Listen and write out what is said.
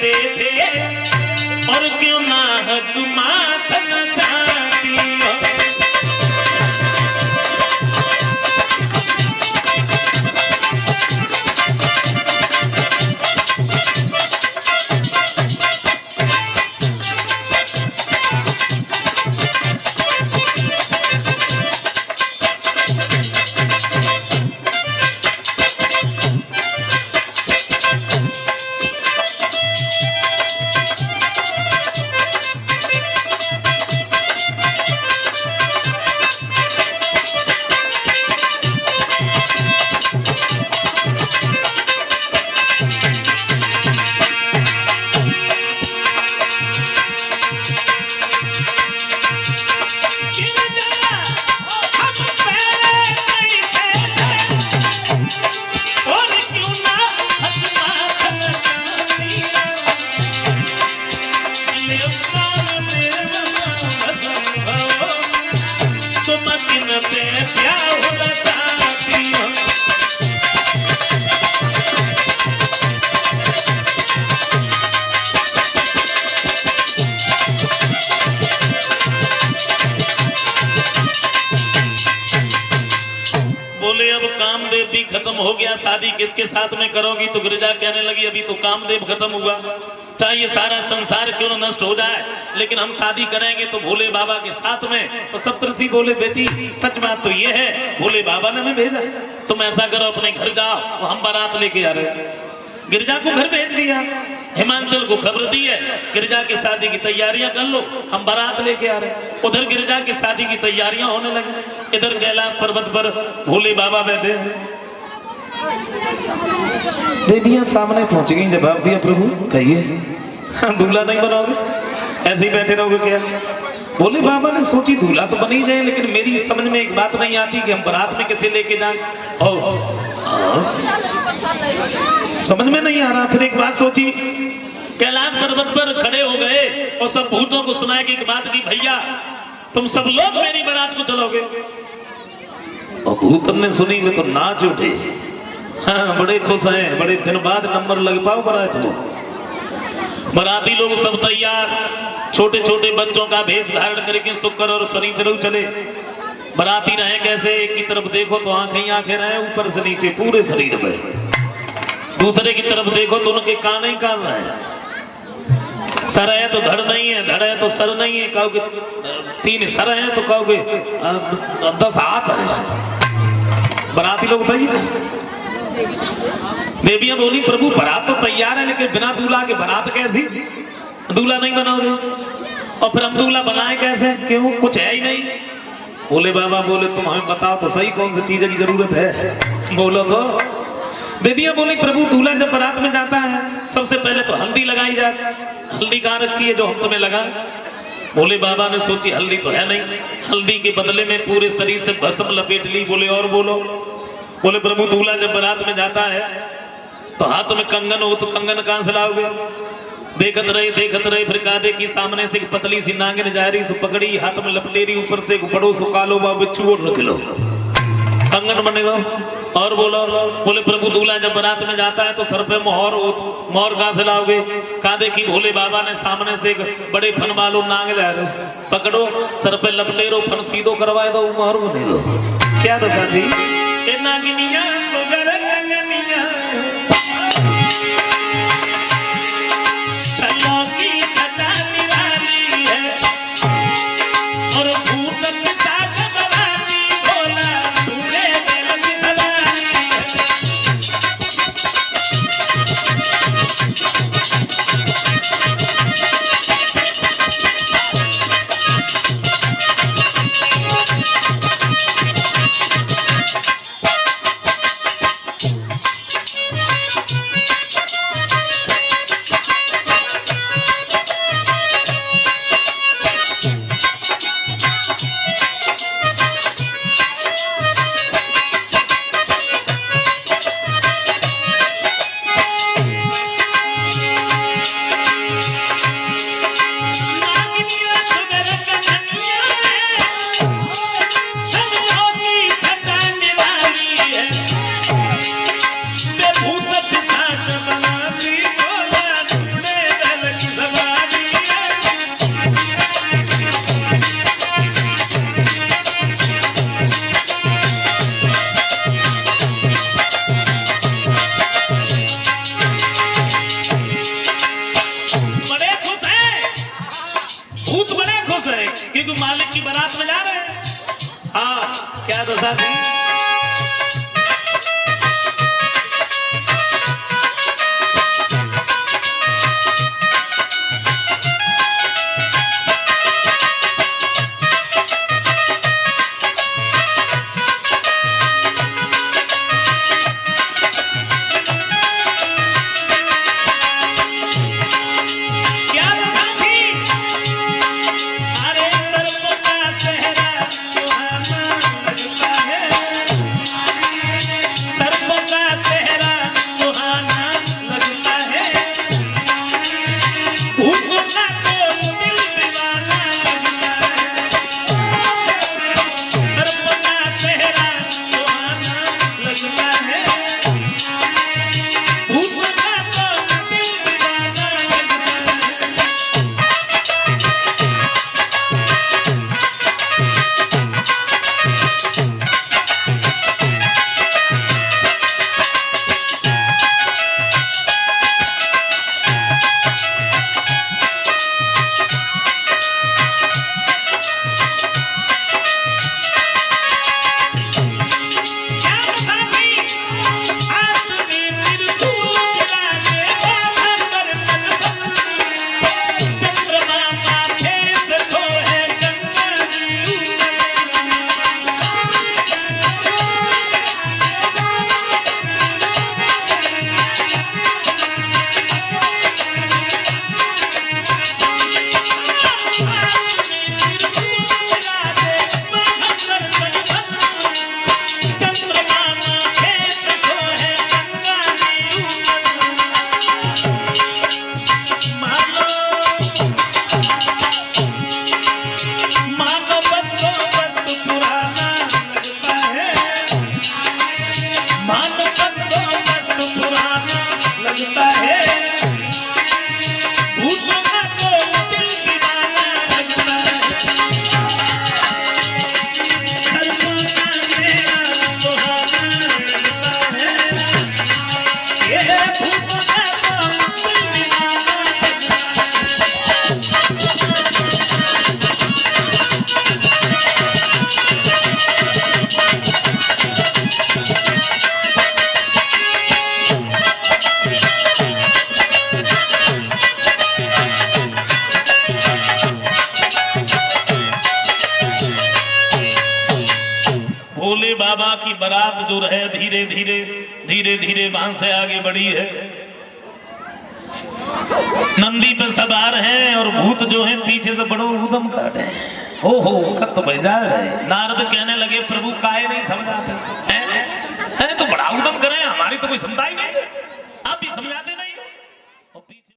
कहते थे और क्यों ना हक माथन चाहती हो। खत्म हो गया, शादी किसके साथ में करोगी? तो गिरिजा कहने लगी अभी तो कामदेव खत्म हुआ, चाहे सारा संसार क्यों न नष्ट हो जाए, लेकिन हम शादी करेंगे तो भोले बाबा के साथ में। तो सप्तऋषि बोले बेटी सच बात तो ये है, भोले बाबा ने हमें भेजा, तुम ऐसा करो अपने घर जाओ, तो हम बारात लेके आ रहे। गिरिजा को घर भेज दिया, हिमांचल को खबर दी है गिरिजा की शादी की तैयारियां कर लो, हम बारात लेके आ रहे। उधर गिरिजा की शादी की तैयारियां होने लगी, इधर कैलाश पर्वत पर भोले बाबा बैठे। देवियां सामने पहुंच गई, जवाब दिया प्रभु कहिए, दूल्हा नहीं बनाओगे, ऐसे ही बैठे रहोगे क्या? भोले बाबा ने सोची दूल्हा तो बन ही जाए, लेकिन मेरी समझ में एक बात नहीं आती कि हम बारात में कैसे लेके जाएं। समझ में नहीं आ रहा। फिर एक बात सोची, कैलाश पर्वत पर खड़े हो गए और सब भूतों को सुनाए कि एक बात की भैया तुम सब लोग मेरी बारात को चलोगे। और भूत ने सुनी वे तो नाच उठे, हाँ बड़े खुश हैं, बड़े दिन बाद नंबर लग पाओ बारात में। बाराती लोग सब तैयार, छोटे छोटे बच्चों का भेष धारण करके शुक्र और शनिचर चले। बाराती रहे कैसे, एक की तरफ देखो तो आंखें ही आंखें रहे, ऊपर से नीचे पूरे शरीर पे, दूसरे की तरफ देखो तो उनके कान ही कान रहे। सर है तो धड़ नहीं है, धड़ है तो सर नहीं है, कहोगे 3 सर है तो कहोगे 10 हाथ है। बाराती लोग तैयार। देवियां बोली प्रभु बारात तो तैयार है, लेकिन बिना दूल्हा के बारात कैसी? दूल्हा नहीं बनाओगे? और फिर हम दूल्हा बनाए कैसे? क्यों, कुछ है ही नहीं। भोले बाबा बोले तुम हमें बताओ तो सही कौन सी चीज की जरूरत है, बोलो तो। देवियां बोली प्रभु दूल्हा जब बारात में जाता है सबसे पहले तो हल्दी लगाई जाती, हल्दी कहाँ रखी है जो हम तुम्हें लगा? भोले बाबा ने सोची हल्दी तो है नहीं, हल्दी के बदले में पूरे शरीर से भस्म लपेट ली। बोले और बोलो। बोले प्रभु दूल्हा जब बारात में जाता है तो हाथ में कंगन हो, तो कंगन कहां से लाओगे? देखत रहे फिर कादे की सामने से एक पतली सी नागिन जा रही, सो पकड़ी हाथ में लपटे रही, ऊपर से बड़ो सो कालो बा बिच्छू और रख लो, कंगन बनेगा। और बोलो। बोले प्रभु दूल्हा जब बारात में जाता है तो सर पे मोहर हो, मोहर कहां से लाओगे? कादे की भोले बाबा ने सामने से एक बड़े फन वालो नाग जा रहे, पकड़ो सर पे लपटे रो, फन सीधो करवाए दो, मोहर बने दो। क्या दशा थी? नागिनिया सुगर नागिनिया बारात में जा रहे हैं। हाँ क्या दशा थी। भोले बाबा की बारात जो है धीरे धीरे वहां से आगे बढ़ी है। नंदी पे सवार है और भूत जो है पीछे से बड़ो उदम काट है। हो कत तो भेजा रहे। नारद कहने लगे प्रभु काहे नहीं समझाते हैं तो बड़ा उदम करे, हमारी तो कोई सुनता ही नहीं।